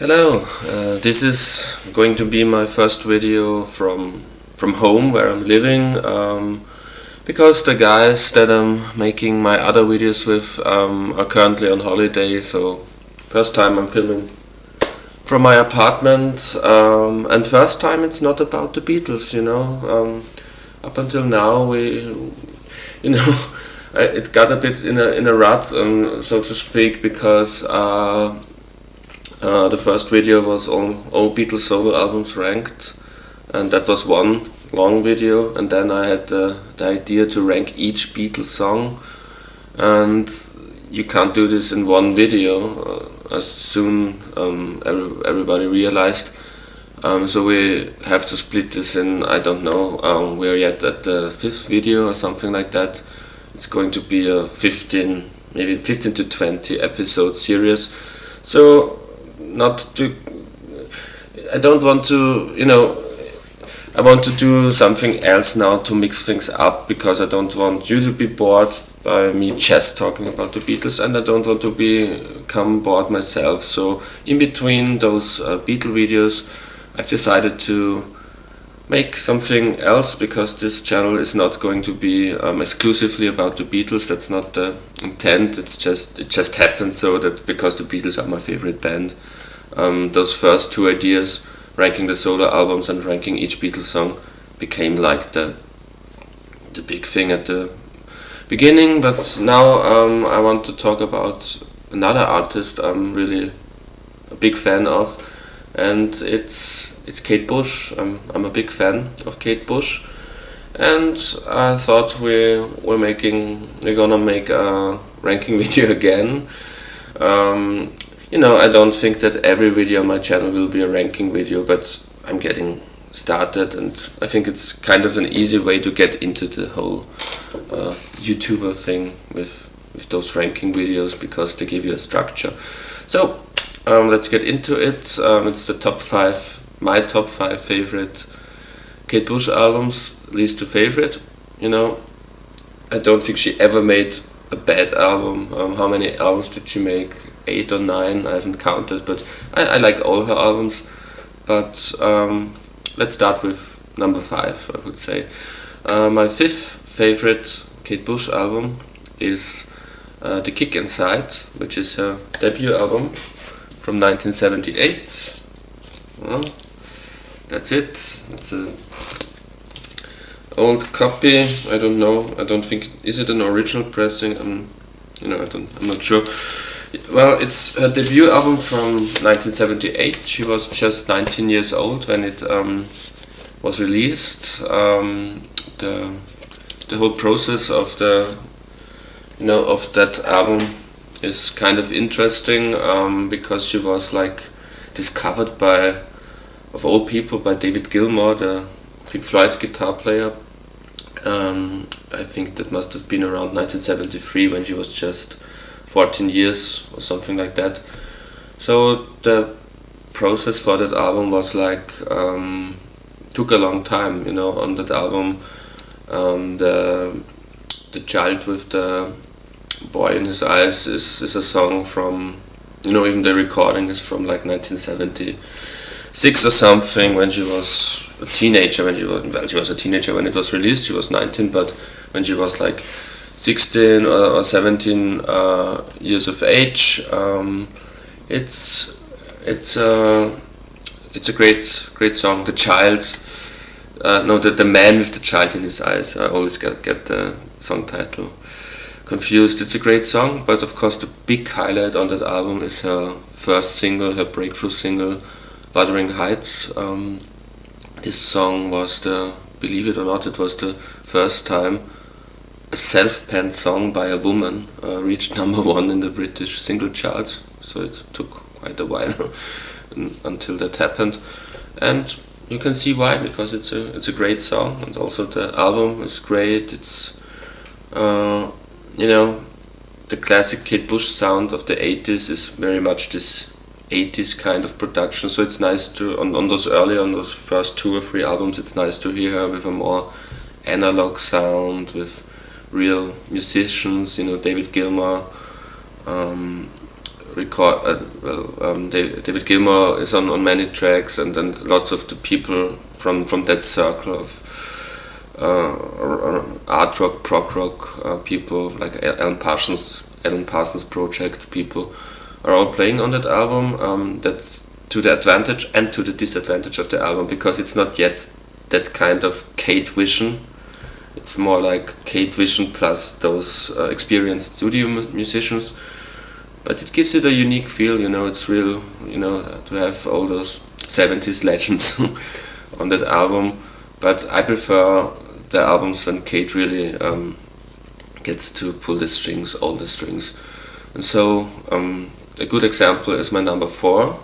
Hello, this is going to be my first video from home where I'm living, because the guys that I'm making my other videos with are currently on holiday, so first time I'm filming from my apartment, and first time it's not about the Beatles, up until now it got a bit in a rut, so to speak, because the first video was all Beatles solo albums ranked, and that was one long video, and then I had the idea to rank each Beatles song, and you can't do this in one video, as soon everybody realized, so we have to split this in, I don't know, we're yet at the 5th video or something like that. It's going to be a maybe 15 to 20 episode series, so I don't want to, I want to do something else now to mix things up, because I don't want you to be bored by me just talking about the Beatles, and I don't want to become bored myself. So in between those Beatle videos, I've decided to make something else, because this channel is not going to be exclusively about the Beatles. That's not the intent. It just happened so that because the Beatles are my favorite band, those first two ideas, ranking the solo albums and ranking each Beatles song, became like the big thing at the beginning. But now I want to talk about another artist I'm really a big fan of, and it's Kate Bush. I'm a big fan of Kate Bush, and I thought we're gonna make a ranking video again. I don't think that every video on my channel will be a ranking video, but I'm getting started, and I think it's kind of an easy way to get into the whole YouTuber thing with those ranking videos, because they give you a structure. So let's get into it. It's my top 5 favorite Kate Bush albums, least to favorite. I don't think she ever made a bad album. How many albums did she make? 8 or 9, I haven't counted, but I like all her albums. But let's start with number 5, I would say. My 5th favorite Kate Bush album is The Kick Inside, which is her debut album from 1978. Well, that's it. It's an old copy. I don't know. I don't think, is it an original pressing? I'm not sure. Well, it's her debut album from 1978. She was just 19 years old when it was released. The whole process of that album is kind of interesting, because she was discovered of all people, by David Gilmour, the Pink Floyd guitar player. I think that must have been around 1973, when she was just 14 years or something like that. So the process for that album was took a long time, on that album. The Child with the Boy in His Eyes is a song from, even the recording is from 1976 or something, when she was a teenager. She was a teenager when it was released. She was 19, but when she was 16 or 17 years of age, it's a great song. The Child, the Man with the Child in His Eyes. I always get the song title confused. It's a great song, but of course the big highlight on that album is her first single, her breakthrough single, Wuthering Heights. This song was believe it or not, it was the first time a self-penned song by a woman reached number 1 in the British single charts. So it took quite a while until that happened, and you can see why, because it's a great song, and also the album is great. It's the classic Kate Bush sound of the 80s is very much this 80s kind of production, so it's nice to, on those first 2 or 3 albums, it's nice to hear her with a more analog sound, with real musicians, David Gilmour, record. David Gilmour is on many tracks, and then lots of the people from that circle of art rock, prog rock people like Alan Parsons Project people are all playing on that album. That's to the advantage and to the disadvantage of the album, because it's not yet that kind of Kate Vision. It's more like Kate Vision plus those experienced studio musicians, but it gives it a unique feel. It's real. To have all those 70s legends on that album. But I prefer the albums when Kate really gets to pull the strings, all the strings. And so a good example is my number 4.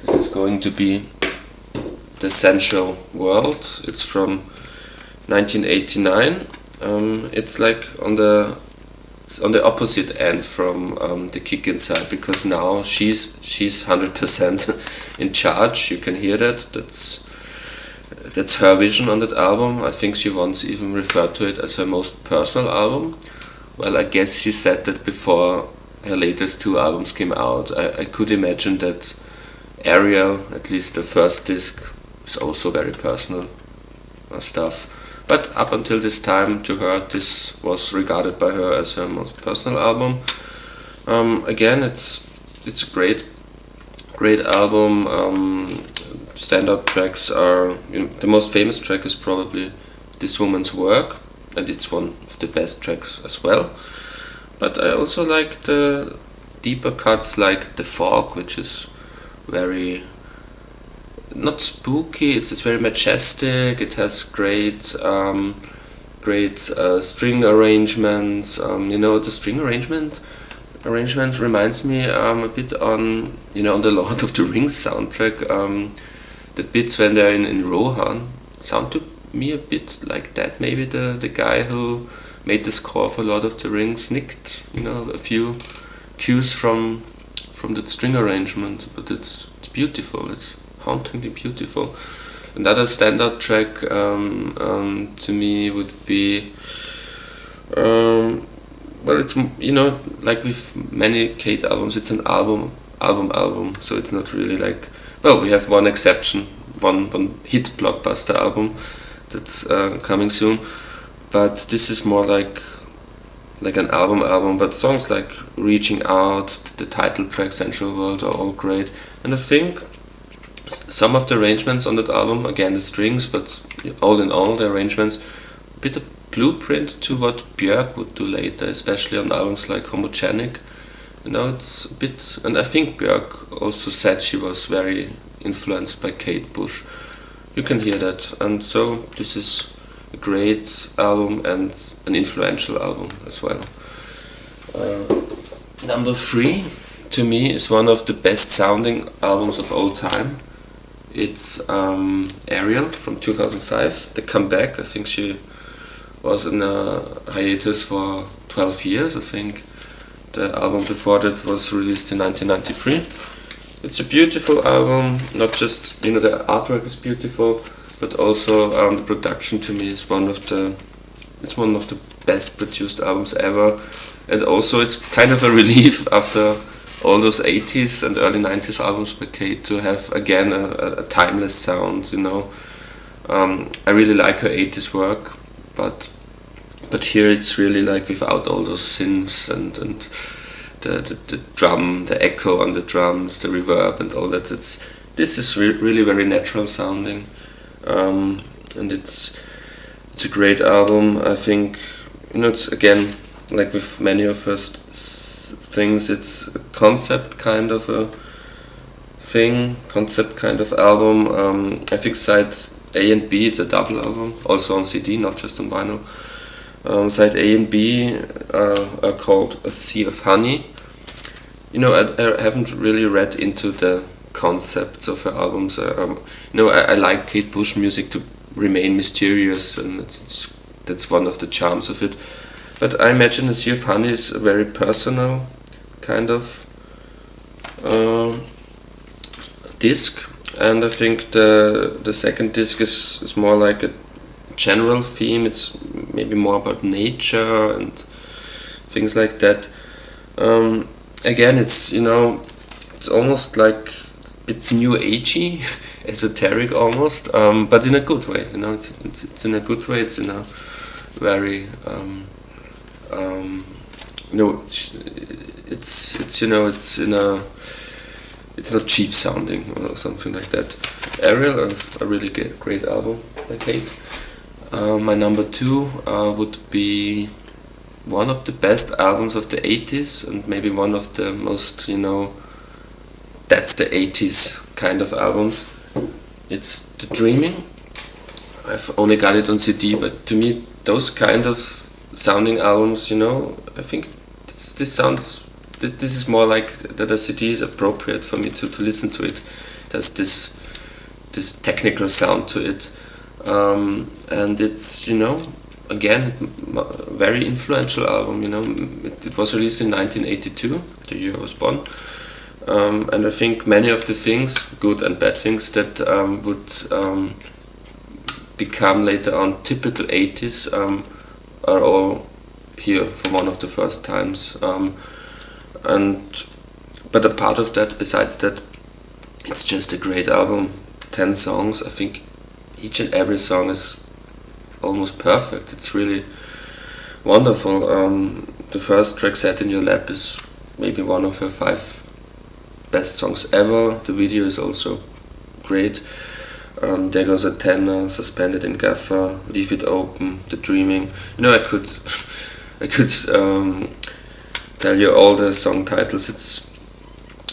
This is going to be The Sensual World. It's from 1989. It's like on the opposite end from The Kick Inside, because now she's 100% in charge. You can hear that. That's her vision on that album. I think she once even referred to it as her most personal album. Well, I guess she said that before her latest 2 albums came out. I could imagine that Ariel, at least the first disc, is also very personal stuff. But up until this time, to her, this was regarded by her as her most personal album. Again, it's a great album. Standout tracks are, the most famous track is probably This Woman's Work, and it's one of the best tracks as well. But I also like the deeper cuts, like The Fog, which is very, not spooky, it's very majestic. It has great string arrangements. The string arrangement reminds me a bit on the Lord of the Rings soundtrack. The bits when they're in Rohan sound to me a bit like that. Maybe the guy who made the score for Lord of the Rings nicked a few cues from that string arrangement, but it's beautiful. It's hauntingly beautiful. Another standout track to me would be it's like with many Kate albums, it's an album. So it's not really like, we have one exception, one hit blockbuster album that's coming soon, but this is more like an album. But songs like Reaching Out, the title track Sensual World are all great, and I think some of the arrangements on that album, again the strings, but all in all the arrangements, a bit of blueprint to what Björk would do later, especially on albums like Homogenic. It's a bit, and I think Björk also said she was very influenced by Kate Bush. You can hear that, and so this is a great album and an influential album as well. Number 3 to me is one of the best sounding albums of all time. It's Ariel from 2005, The Comeback. I think she was in a hiatus for 12 years. I think the album before that was released in 1993. It's a beautiful album, not just, the artwork is beautiful, but also the production to me is one of the best produced albums ever. And also it's kind of a relief after all those 80s and early 90s albums by Kate to have again a timeless sound. I really like her 80s work, but here it's really like without all those synths and the drum, the echo on the drums, the reverb and all that. This is really very natural sounding, and it's a great album. I think it's again like with many of her things, it's a concept kind of a thing, concept kind of album. I think side A and B, it's a double album, also on CD, not just on vinyl. Side A and B are called A Sea of Honey. I haven't really read into the concepts of her albums. I like Kate Bush music to remain mysterious, and that's one of the charms of it. But I imagine A Sea of Honey is a very personal kind of disc, and I think the second disc is more like a general theme. It's maybe more about nature and things like that. again, it's, you know, it's almost like a bit new agey, esoteric almost, but in a good way. You know, it's in a good way. It's in a very you know, it's you know, it's in a, it's not cheap sounding or something like that. Ariel, a really great album by Kate. My number two would be one of the best albums of the 80s, and maybe one of the most, you know, that's the 80s kind of albums. It's The Dreaming. I've only got it on CD, but to me, those kind of sounding albums, you know, I think this sounds, this is more like that a CD is appropriate for me to listen to it. There's this technical sound to it, and it's, you know, again, very influential album. You know, it was released in 1982, the year I was born, and I think many of the things, good and bad things, that would become later on typical 80s are all here for one of the first times. And but a part of that, besides that, it's just a great album. 10 songs. I think each and every song is almost perfect. It's really wonderful. The first track, Set in Your Lap, is maybe one of her 5 best songs ever. The video is also great. There Goes a Tenor, Suspended in Gaffer, Leave It Open, The Dreaming. You know, I could tell you all the song titles.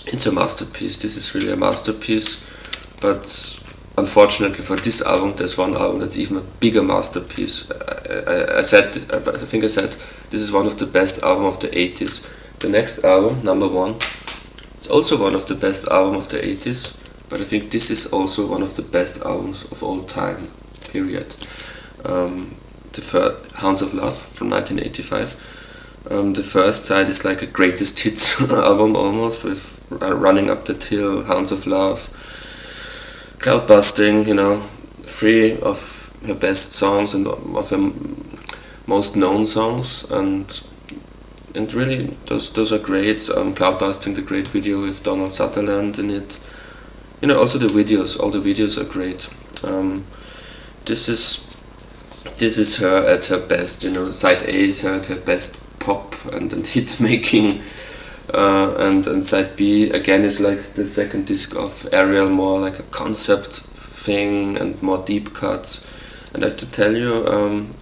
It's a masterpiece. This is really a masterpiece. But unfortunately for this album, there's one album that's even a bigger masterpiece. I think I said this is one of the best albums of the 80s. The next album, number 1, is also one of the best albums of the 80s. But I think this is also one of the best albums of all time, period. The Hounds of Love from 1985. The first side is like a greatest hits album almost, with Running Up That Hill, Hounds of Love, Cloud Busting, you know, 3 of her best songs and of her most known songs, and really those are great. Cloud Busting, the great video with Donald Sutherland in it. You know, also the videos, all the videos are great. This is her at her best. You know, side A is her at her best pop and hit making, and side B again is like the second disc of Ariel, more like a concept thing and more deep cuts. And I have to tell you,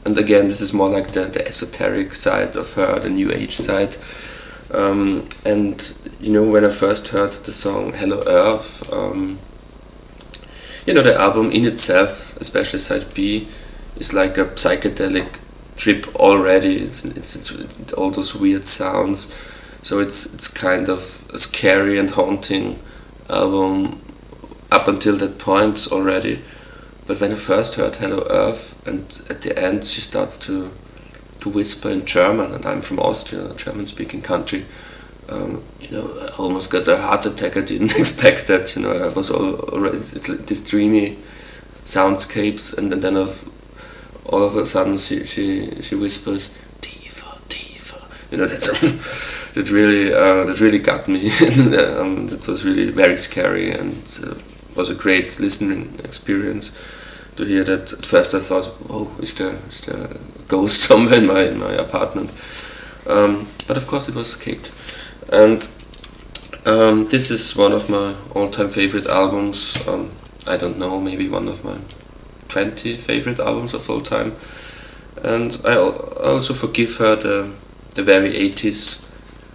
and again, this is more like the esoteric side of her, the new age side. And you know, when I first heard the song Hello Earth, you know, the album in itself, especially side B, is like a psychedelic trip already. It's all those weird sounds, so it's kind of a scary and haunting album up until that point already. But when I first heard Hello Earth, and at the end she starts to whisper in German, and I'm from Austria, a German-speaking country. You know, I almost got a heart attack. I didn't expect that. You know, I was already, it's like this dreamy soundscapes, and then all of a sudden she whispers "Tiefer, tiefer." You know, that really got me. That was really very scary, and was a great listening experience to hear that. At first I thought, oh, is there a ghost somewhere in my apartment? But of course it was Kate. And this is one of my all-time favorite albums. I don't know, maybe one of my 20 favorite albums of all time. And I also forgive her the very 80s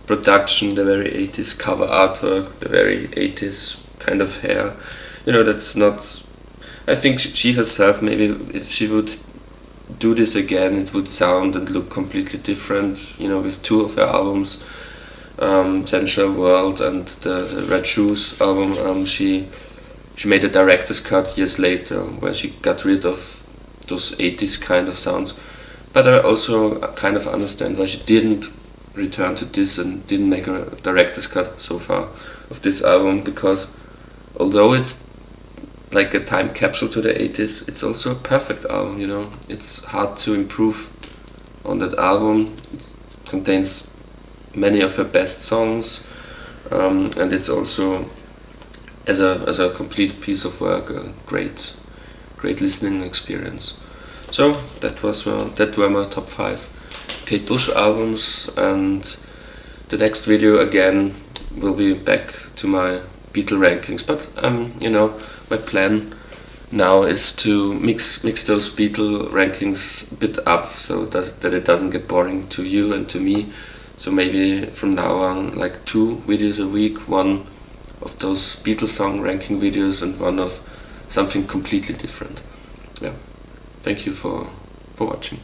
production, the very 80s cover artwork, the very 80s kind of hair. You know, that's not... I think she herself, maybe if she would do this again, it would sound and look completely different. You know, with 2 of her albums, Sensual World and the Red Shoes album, she made a director's cut years later where she got rid of those 80s kind of sounds. But I also kind of understand why she didn't return to this and didn't make a director's cut so far of this album, because although it's like a time capsule to the 80s, it's also a perfect album, you know. It's hard to improve on that album. It contains many of her best songs. and it's also as a complete piece of work a great listening experience. So that were my top 5 Kate Bush albums, and the next video again will be back to my Beatle rankings. But my plan now is to mix those Beatle rankings a bit up, so that it doesn't get boring to you and to me. So maybe from now on, like 2 videos a week, one of those Beatles song ranking videos and one of something completely different. Yeah. Thank you for watching.